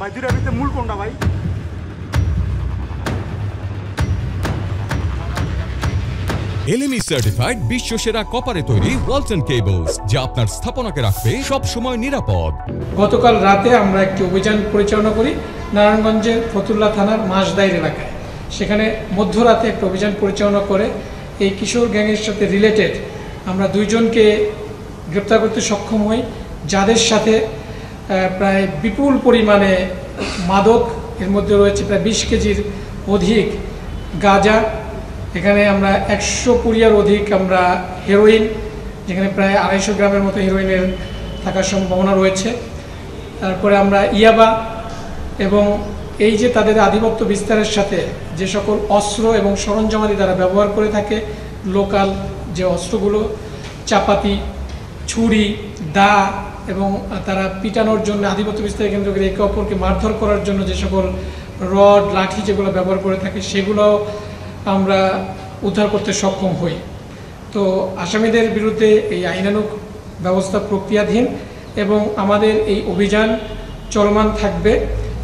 ভাই দুইটার ভিতরে মূল কোনটা ভাই? এলএমই সার্টিফাইড বিশ্ব সেরা কপারে তৈরি ওয়ালটন কেবলস, যা আপনার স্থাপনাকে রাখবে সব সময় নিরাপদ। গতকাল রাতে আমরা একটি অভিযান পরিচালনা করি নারায়ণগঞ্জের ফতুল্লা থানার মাসদাইর এলাকায়। সেখানে মধ্যরাতে একটা অভিযান পরিচালনা করে এই কিশোর গ্যাংয়ের সাথে রিলেটেড আমরা 2 জনকে গ্রেপ্তার করতে সক্ষম হই, যাদের সাথে প্রায় বিপুল পরিমাণে মাদক, এর মধ্যে রয়েছে প্রায় 20 কেজির অধিক গাঁজা, এখানে আমরা 100 পুরিয়ার অধিক আমরা হেরোইন, যেখানে প্রায় 250 গ্রামের মতো হেরোইনের থাকার সম্ভাবনা রয়েছে। তারপরে আমরা ইয়াবা এবং এই যে তাদের আধিপত্য বিস্তারের সাথে যে সকল অস্ত্র এবং সরঞ্জামাদি তারা ব্যবহার করে থাকে, লোকাল যে অস্ত্রগুলো, চাপাতি, ছুরি, দা, এবং তারা পিটানোর জন্য আধিপত্য বিস্তারের কেন্দ্র করে একে অপরকে মারধর করার জন্য যে সকল রড, লাঠি যেগুলো ব্যবহার করে থাকে, সেগুলো আমরা উদ্ধার করতে সক্ষম হই। তো আসামিদের বিরুদ্ধে এই আইনানুগ ব্যবস্থা প্রক্রিয়াধীন এবং আমাদের এই অভিযান চলমান থাকবে।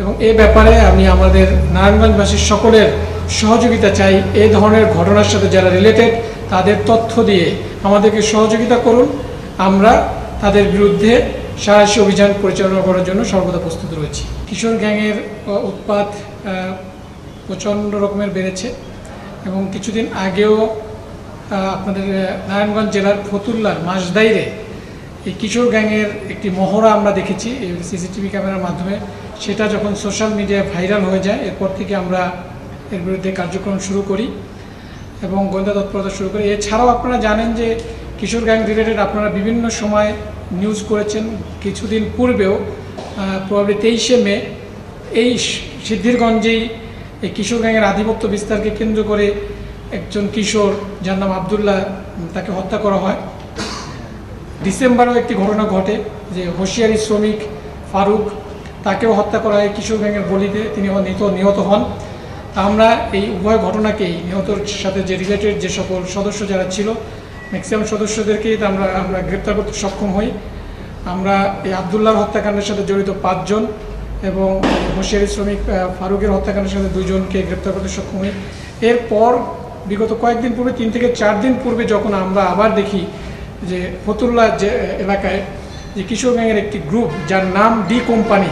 এবং এ ব্যাপারে আমি আমাদের নারায়ণগঞ্জবাসীর সকলের সহযোগিতা চাই। এই ধরনের ঘটনার সাথে যারা রিলেটেড তাদের তথ্য দিয়ে আমাদেরকে সহযোগিতা করুন। আমরা তাদের বিরুদ্ধে সাহসী অভিযান পরিচালনা করার জন্য সর্বদা প্রস্তুত রয়েছি। কিশোর গ্যাংয়ের উৎপাত প্রচণ্ড রকমের বেড়েছে এবং কিছুদিন আগেও আপনাদের নারায়ণগঞ্জ জেলার ফতুল্লার মাসদাইরে এই কিশোর গ্যাংয়ের একটি মহড়া আমরা দেখেছি সিসিটিভি ক্যামেরার মাধ্যমে। সেটা যখন সোশ্যাল মিডিয়ায় ভাইরাল হয়ে যায়, এরপর থেকে আমরা এর বিরুদ্ধে কার্যক্রম শুরু করি এবং গোয়েন্দা তৎপরতা শুরু করি। এছাড়াও আপনারা জানেন যে কিশোর গ্যাং রিলেটেড আপনারা বিভিন্ন সময় নিউজ করেছেন। কিছুদিন পূর্বেও প্রবাবলি 23শে মে এই সিদ্ধিরগঞ্জেই এই কিশোর গ্যাংয়ের আধিপত্য বিস্তারকে কেন্দ্র করে একজন কিশোর, যার নাম আবদুল্লাহ, তাকে হত্যা করা হয়। ডিসেম্বরেও একটি ঘটনা ঘটে যে হোশিয়ারি শ্রমিক ফারুক, তাকেও হত্যা করা হয় কিশোর গ্যাংয়ের বলিতে, তিনি নিহত হন। আমরা এই উভয় ঘটনাকেই, নিহতর সাথে যে রিলেটেড যে সকল সদস্য যারা ছিল, ম্যাক্সিমাম সদস্যদেরকেই আমরা গ্রেপ্তার করতে সক্ষম হই। আমরা এই আবদুল্লাহর হত্যাকাণ্ডের সাথে জড়িত 5 জন এবং হোশিয়ারি শ্রমিক ফারুকের হত্যাকাণ্ডের সাথে 2 জনকে গ্রেপ্তার করতে সক্ষম হই। এরপর বিগত কয়েকদিন পূর্বে, 3 থেকে 4 দিন পূর্বে, যখন আমরা আবার দেখি যে ফতুল্লা যে এলাকায় যে কিশোর গ্যাংয়ের একটি গ্রুপ, যার নাম ডি কোম্পানি,